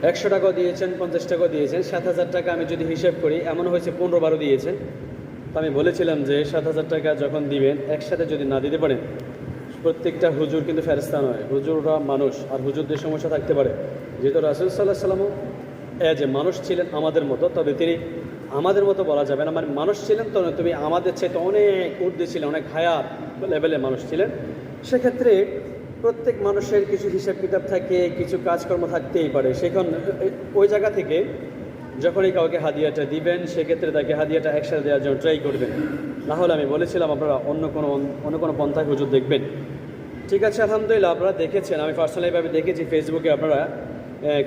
100 টাকা দিয়েছেন, 50 টাকা দিয়েছেন, 7,000 টাকা আমি যদি হিসেব করি এমন হয়েছে 15-12 দিয়েছেন। তো আমি বলেছিলাম যে 7,000 টাকা যখন দিবেন একসাথে যদি না দিতে পারেন, প্রত্যেকটা হুজুর কিন্তু ফেরেশতা নয়, হুজুররা মানুষ, আর হুজুরদের সমস্যা থাকতে পারে। যেহেতু রাসূল সাল্লাল্লাহু আলাইহি ওয়াসাল্লামও যে মানুষ ছিলেন আমাদের মতো, তবে তিনি আমাদের মতো বলা যাবে না, মানে মানুষ ছিলেন তো তুমি আমাদের চাইতে অনেক ঊর্ধ্বে ছিলেন, অনেক হায়ার লেভেলের মানুষ ছিলেন। সেক্ষেত্রে প্রত্যেক মানুষের কিছু হিসাব কিতাব থাকে, কিছু কাজকর্ম থাকতেই পারে। সেখান ওই জায়গা থেকে যখনই কাউকে হাদিয়াটা দিবেন সেক্ষেত্রে তাকে হাদিয়াটা একসাথে দেওয়ার জন্য ট্রাই করবেন। নাহলে আমি বলেছিলাম আপনারা অন্য কোনো পন্থায় হুজুর দেখবেন। ঠিক আছে, আলহামদুলিল্লাহ আপনারা দেখেছেন, আমি পার্সোনালিভাবে দেখেছি ফেসবুকে আপনারা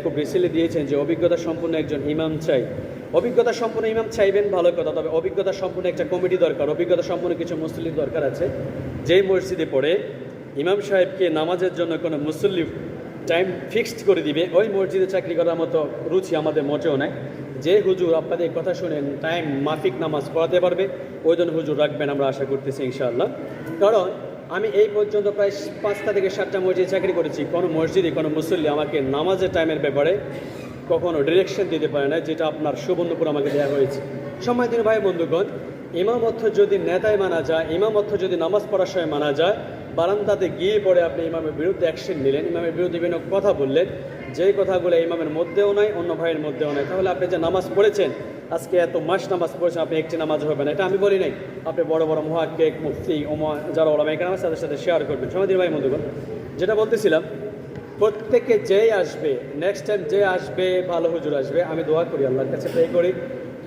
খুব রিসেন্টলি দিয়েছেন যে অভিজ্ঞতা সম্পন্ন একজন ইমাম চাই। অভিজ্ঞতা সম্পন্ন ইমাম চাইবেন ভালো কথা, তবে অভিজ্ঞতা সম্পন্ন একটা কমিটি দরকার, অভিজ্ঞতা সম্পন্ন কিছু মুসল্লি দরকার আছে। যেই মসজিদে পড়ে ইমাম সাহেবকে নামাজের জন্য কোনো মুসল্লি টাইম ফিক্সড করে দিবে, ওই মসজিদে চাকরি করার মতো রুচি আমাদের মোটেও নাই। যে হুজুর আপনাদের কথা শুনেন টাইম মাফিক নামাজ পড়াতে পারবে ওই জন্য হুজুর রাখবেন, আমরা আশা করতেছি ইনশাআল্লাহ। কারণ আমি এই পর্যন্ত প্রায় 5টা থেকে 7টা মসজিদে চাকরি করেছি, কোনো মসজিদে কোনো মুসল্লি আমাকে নামাজের টাইমের ব্যাপারে কখনো ডিরেকশন দিতে পারে না, যেটা আপনার সুবর্ণপুর আমাকে দেওয়া হয়েছে। সম্মানিত ভাই বন্ধুগণ, ইমামত্ব যদি নেতায় মানা যায়, ইমামত্ব যদি নামাজ পড়ার সময় মানা যায়, বারান্দাতে গিয়ে পড়ে আপনি ইমামের বিরুদ্ধে অ্যাকশন নিলেন, ইমামের বিরুদ্ধে বিভিন্ন কথা বললেন, যেই কথাগুলো ইমামের মধ্যেও নাই অন্য ভাইয়ের মধ্যেও নাই, তাহলে আপনি যে নামাজ পড়েছেন আজকে এত মাস নামাজ পড়েছেন, আপনি একটি নামাজ হবে না, এটা আমি বলি নাই। আপনি বড় বড় মুহাক্কিক মুফতি যারা ওলামা এখানে আমার তাদের সাথে শেয়ার করবেন। সম্মানিত ভাই বন্ধুগণ, যেটা বলতেছিলাম, প্রত্যেকে যেই আসবে, নেক্সট টাইম যে আসবে ভালো হুজুর আসবে, আমি দোয়া করি আল্লাহর কাছে, প্রে করি।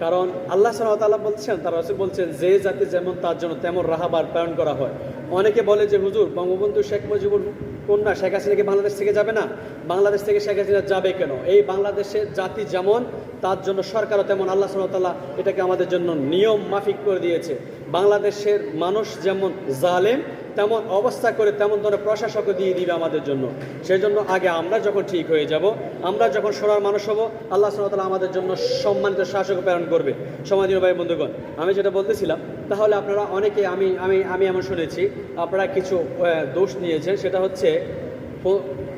কারণ আল্লাহ সুবহানাহু ওয়া তাআলা বলছেন, তার রাসূল বলছেন, যে জাতি যেমন তার জন্য তেমন রাহাবার প্রেরণ করা হয়। অনেকে বলে যে হুজুর বঙ্গবন্ধু শেখ মুজিবুর কন্যা শেখ হাসিনা কি বাংলাদেশ থেকে যাবে না? বাংলাদেশ থেকে শেখ হাসিনা যাবে কেন? এই বাংলাদেশের জাতি যেমন তার জন্য সরকারও তেমন, আল্লাহ সুবহানাহু ওয়া তাআলা এটাকে আমাদের জন্য নিয়ম মাফিক করে দিয়েছে। বাংলাদেশের মানুষ যেমন জালেম তেমন অবস্থা করে তেমন ধরনের প্রশাসকও দিয়ে দিবে আমাদের জন্য। সেই জন্য আগে আমরা যখন ঠিক হয়ে যাব, আমরা যখন সোনার মানুষ হব, আল্লাহ সুবহানাহু ওয়া তাআলা আমাদের জন্য সম্মানিত শাসক প্রেরণ করবে। সম্মানিত ভাই বন্ধুগণ, আমি যেটা বলতেছিলাম, তাহলে আপনারা অনেকে আমি এমন শুনেছি আপনারা কিছু দোষ নিয়েছেন, সেটা হচ্ছে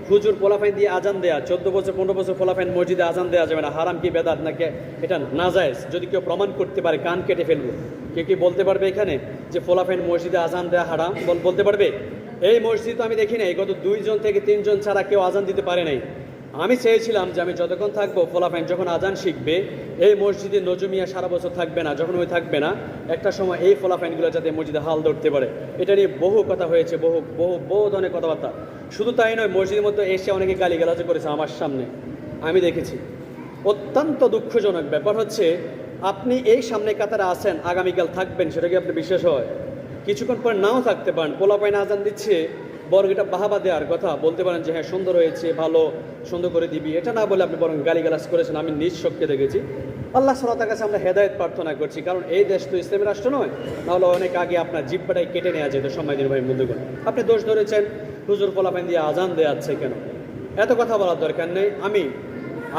হুজুর পোলাফাইন দিয়ে আজান দেয়া, 14 বছর 15 বছর পোলাফাইন মসজিদে আজান দেওয়া যাবে না, হারাম কি বেদাত নাকি এটা নাজায়েজ, যদি কেউ প্রমাণ করতে পারে কান কেটে ফেলবো। কে কি বলতে পারবে এখানে যে পোলাফাইন মসজিদে আজান দেওয়া হারাম? বলতে পারবে? এই মসজিদ তো আমি দেখি নাই, গত 2 জন থেকে 3 জন ছাড়া কেউ আজান দিতে পারে নাই। আমি চেয়েছিলাম যে আমি যতক্ষণ থাকবো, পোলাফাইন যখন আজান শিখবে, এই মসজিদে নজমিয়া সারা বছর থাকবে না, যখন ওই থাকবে না, একটা সময় এই পোলাফাইনগুলো যাতে মসজিদে হাল ধরতে পারে। এটা নিয়ে বহু কথা হয়েছে, বহু ধরনের কথাবার্তা। শুধু তাই নয়, মসজিদের মধ্যে এসে অনেকে গালিগালাজ করেছে আমার সামনে, আমি দেখেছি। অত্যন্ত দুঃখজনক ব্যাপার হচ্ছে, আপনি এই সামনে কাতারে আছেন, আগামীকাল থাকবেন, সেটা কি আপনি বিশ্বাস হয়? কিছুক্ষণ পর নাও থাকতে পারেন। পোলাপাইন আজান দিচ্ছে, বরং বাহাবা দেওয়ার কথা বলতে পারেন যে হ্যাঁ সুন্দর হয়েছে, ভালো, সুন্দর করে দিবি, এটা না বলে আপনি বরং গালিগালাজ করেছেন। আমি নিজ চোখে দেখেছি। আল্লাহ সুবহানাহু ওয়া তাআলার কাছে আমরা হেদায়েত প্রার্থনা করছি, কারণ এই দেশ তো ইসলামের রাষ্ট্র নয়, নাহলে অনেক আগে আপনার জিব্বাটাই কেটে নেওয়া যেত। সম্মানিত ভাই বন্ধুগণ, আপনি দোষ ধরেছেন হুজুর পোলাপাইন দিয়ে আজান দেওয়াচ্ছে কেন, এত কথা বলার দরকার নেই। আমি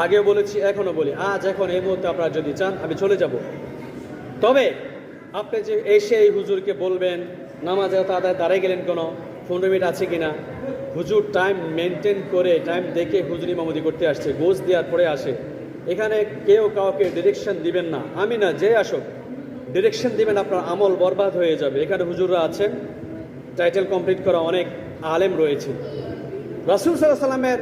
আগেও বলেছি, এখনও বলি, আজ এখন এই মুহূর্তে আপনারা যদি চান আমি চলে যাব। তবে আপনি যে এসে এই হুজুরকে বলবেন নামাজে তাদের দাঁড়িয়ে গেলেন কোনো 15 মিনিট আছে কিনা, হুজুর টাইম মেনটেন করে টাইম দেখে হুজুর ইমামতি করতে আসছে, গোছ দেওয়ার পরে আসে। এখানে কেউ কাউকে ডিরেকশন দিবেন না, আমি না, যে আসুক ডিরেকশন দিবেন, আপনার আমল বরবাদ হয়ে যাবে। এখানে হুজুররা আছেন, টাইটেল কমপ্লিট করা অনেক আলেম রয়েছে। রাসূল সাল্লাল্লাহু আলাইহি ওয়াসাল্লামের